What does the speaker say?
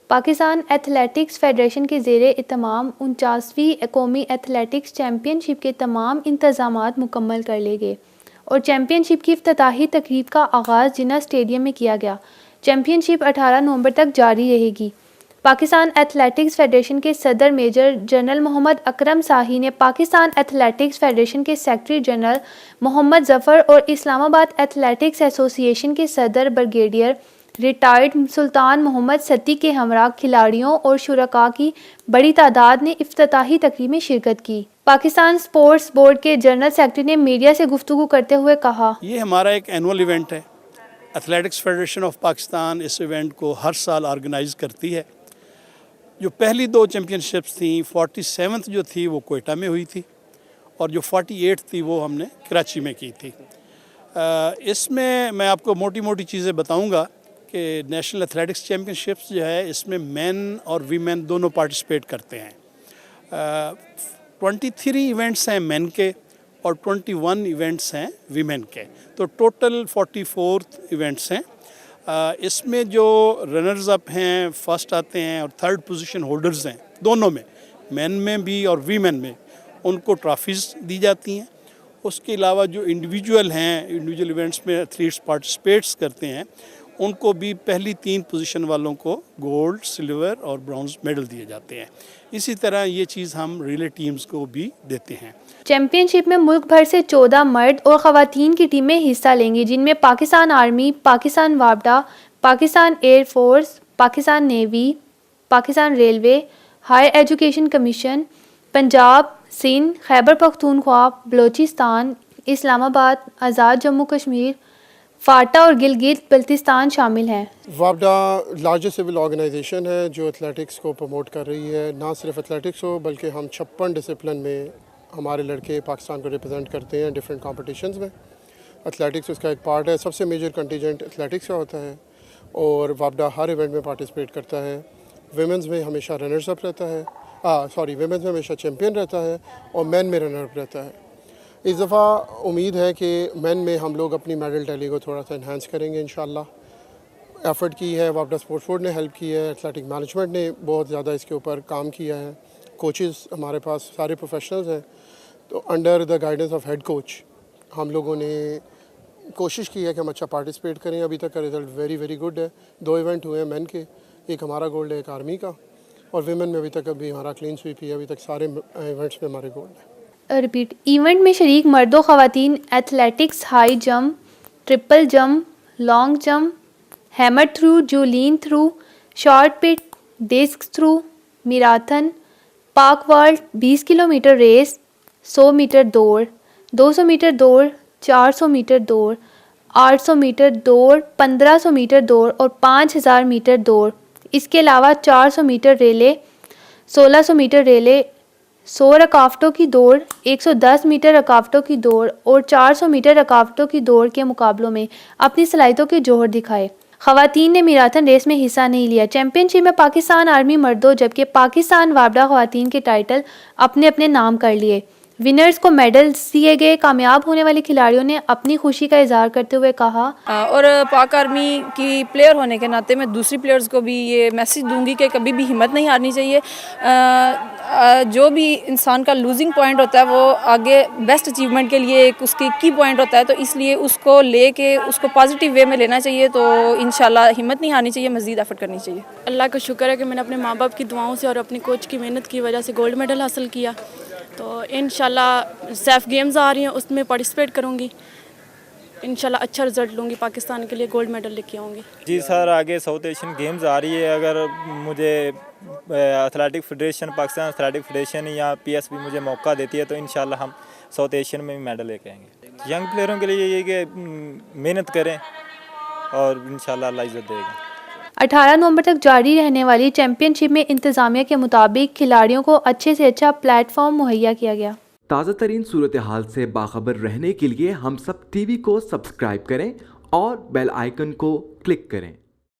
Pakistan athletics federation کے زیر اہتمام 49ویں قومی ایتھلیٹکس چیمپئن شپ کے تمام انتظامات مکمل کر لیے گئے اور چیمپئن شپ کی افتتاحی تقریب کا آغاز جناح اسٹیڈیم میں کیا گیا۔ چیمپئن شپ 18 نومبر تک جاری رہے گی۔ پاکستان ایتھلیٹکس فیڈریشن کے صدر میجر جنرل محمد اکرم ساہی نے پاکستان ایتھلیٹکس فیڈریشن کے سیکرٹری جنرل محمد ظفر اور اسلام آباد ایتھلیٹکس ایسوسی ایشن کے صدر بریگیڈیئر ریٹائرڈ سلطان محمد ستی کے ہمراہ کھلاڑیوں اور شرکاء کی بڑی تعداد نے افتتاحی تقریب میں شرکت کی۔ پاکستان اسپورٹس بورڈ کے جنرل سیکرٹری نے میڈیا سے گفتگو کرتے ہوئے کہا، یہ ہمارا ایک اینول ایونٹ ہے۔ ایتھلیٹکس فیڈریشن آف پاکستان اس ایونٹ کو ہر سال آرگنائز کرتی ہے۔ جو پہلی 2 چیمپئن شپس تھیں، 47 جو تھی وہ کوئٹہ میں ہوئی تھی اور جو 48 تھی وہ ہم نے کراچی میں کی تھی۔ اس میں آپ کو موٹی موٹی چیزیں بتاؤں گا کہ نیشنل ایتھلیٹکس چیمپئن شپس جو ہے اس میں مین اور ویمن دونوں پارٹیسپیٹ کرتے ہیں۔ 23 ایونٹس ہیں مین کے اور 21 ایونٹس ہیں ویمن کے، تو ٹوٹل 44 ایونٹس ہیں۔ اس میں جو رنرز اپ ہیں، فرسٹ آتے ہیں اور تھرڈ پوزیشن ہولڈرز ہیں، دونوں میں مین میں بھی اور ویمن میں، ان کو ٹرافیز دی جاتی ہیں۔ اس کے علاوہ جو انڈیویجول ہیں، انڈیویجول ایونٹس میں ایتھلیٹس پارٹیسپیٹس کرتے ہیں، ان کو بھی پہلی 3 پوزیشن والوں کو گولڈ، سلور اور برونز میڈل دیے جاتے ہیں۔ اسی طرح یہ چیز ہم ریلے ٹیمز کو بھی دیتے ہیں۔ چیمپئن شپ میں ملک بھر سے 14 مرد اور خواتین کی ٹیمیں حصہ لیں گی، جن میں پاکستان آرمی، پاکستان وابڈا، Pakistan air force, Pakistan navy, Pakistan railway, higher education commission, Punjab, Sindh, Khyber Pakhtunkhwa, Balochistan, Islamabad, Azad Jammu Kashmir, FATA اور گلگت بلتستان شامل ہیں۔ وابڈا لارجسٹ سول آرگنائزیشن ہے جو ایتھلیٹکس کو پروموٹ کر رہی ہے۔ نہ صرف ایتھلیٹکس ہو بلکہ ہم 56 ڈسپلن میں ہمارے لڑکے پاکستان کو ریپرزینٹ کرتے ہیں ڈفرینٹ کمپٹیشنز میں۔ ایتھلیٹکس اس کا ایک پارٹ ہے۔ سب سے میجر کنٹیجنٹ ایتھلیٹکس کا ہوتا ہے اور وابڈا ہر ایونٹ میں پارٹیسپیٹ کرتا ہے۔ ویمنز میں ہمیشہ رنرز اپ رہتا ہے، ویمنز میں ہمیشہ چیمپئن رہتا ہے اور مین میں رنر اپ رہتا ہے۔ اس دفعہ امید ہے کہ مین میں ہم لوگ اپنی میڈل ٹیلی کو تھوڑا سا انہینس کریں گے انشاءاللہ۔ ایفرٹ کی ہے، وابڈا اسپورٹس بورڈ نے ہیلپ کی ہے، ایتھلیٹک مینجمنٹ نے بہت زیادہ اس کے اوپر کام کیا ہے، کوچز ہمارے پاس سارے پروفیشنلز ہیں، تو under the guidance of head coach ہم لوگوں نے کوشش کی ہے کہ ہم اچھا پارٹیسپیٹ کریں۔ ابھی تک کا رزلٹ ویری گڈ ہے۔ 2 ایونٹ ہوئے ہیں مین کے، ایک ہمارا گولڈ ہے، ایک آرمی کا، اور ویمن میں ابھی ہمارا کلین سویپ ہی ہے۔ ابھی تک سارے ایونٹس میں ہمارے گولڈ ہیں۔ ایونٹ میں شریک مرد و خواتین athletics, high jump, triple jump, long jump, hammer throw, javelin throw, shot put, discus throw, marathon, pole vault, 20 kilometre race, 100 metre دوڑ، 200 میٹر دوڑ، 400 میٹر دوڑ، 800 میٹر دوڑ، 1500 میٹر دوڑ اور 5000 میٹر دوڑ۔ اس کے علاوہ 400 میٹر ریلے، 1600 میٹر ریلے، 100 رکاوٹوں کی دوڑ، 110 میٹر رکاوٹوں کی دوڑ اور 400 میٹر رکاوٹوں کی دوڑ کے مقابلوں میں اپنی صلاحیتوں کے جوہر دکھائے۔ خواتین نے میراتھن ریس میں حصہ نہیں لیا۔ چیمپئن شپ میں پاکستان آرمی مردوں جبکہ پاکستان وابڈا خواتین کے ٹائٹل اپنے نام کر لیے۔ ونرز کو میڈلز دیے گئے۔ کامیاب ہونے والے کھلاڑیوں نے اپنی خوشی کا اظہار کرتے ہوئے کہا، اور پاک آرمی کی پلیئر ہونے کے ناطے میں دوسری پلیئرز کو بھی یہ میسج دوں گی کہ کبھی بھی ہمت نہیں ہارنی چاہیے۔ جو بھی انسان کا لوزنگ پوائنٹ ہوتا ہے وہ آگے بیسٹ اچیومنٹ کے لیے ایک اس کی کی پوائنٹ ہوتا ہے، تو اس لیے اس کو لے کے اس کو پازیٹیو وے میں لینا چاہیے۔ تو انشاءاللہ ہمت نہیں ہارنی چاہیے، مزید ایفرٹ کرنی چاہیے۔ اللہ کا شکر ہے کہ میں نے اپنے ماں باپ کی دعاؤں سے اور اپنی کوچ کی محنت کی وجہ سے گولڈ میڈل حاصل کیا۔ تو انشاءاللہ سیف گیمز آ رہی ہیں، اس میں پارٹیسپیٹ کروں گی، انشاءاللہ اچھا رزلٹ لوں گی، پاکستان کے لیے گولڈ میڈل لے کے آؤں گی۔ جی سر، آگے ساؤتھ ایشین گیمز آ رہی ہے، اگر مجھے athletic federation, Pakistan athletic federation یا PSB مجھے موقع دیتی ہے تو انشاءاللہ ہم ساؤتھ ایشین میں بھی میڈل لے کے آئیں گے۔ ینگ پلیئروں کے لیے یہ کہ محنت کریں اور انشاءاللہ اللہ عزت دے گا۔ 18 نومبر تک جاری رہنے والی چیمپئن شپ میں انتظامیہ کے مطابق کھلاڑیوں کو اچھے سے اچھا پلیٹ فارم مہیا کیا گیا۔ تازہ ترین صورتحال سے باخبر رہنے کے لیے ہم سب TV کو سبسکرائب کریں اور بیل آئیکن کو کلک کریں۔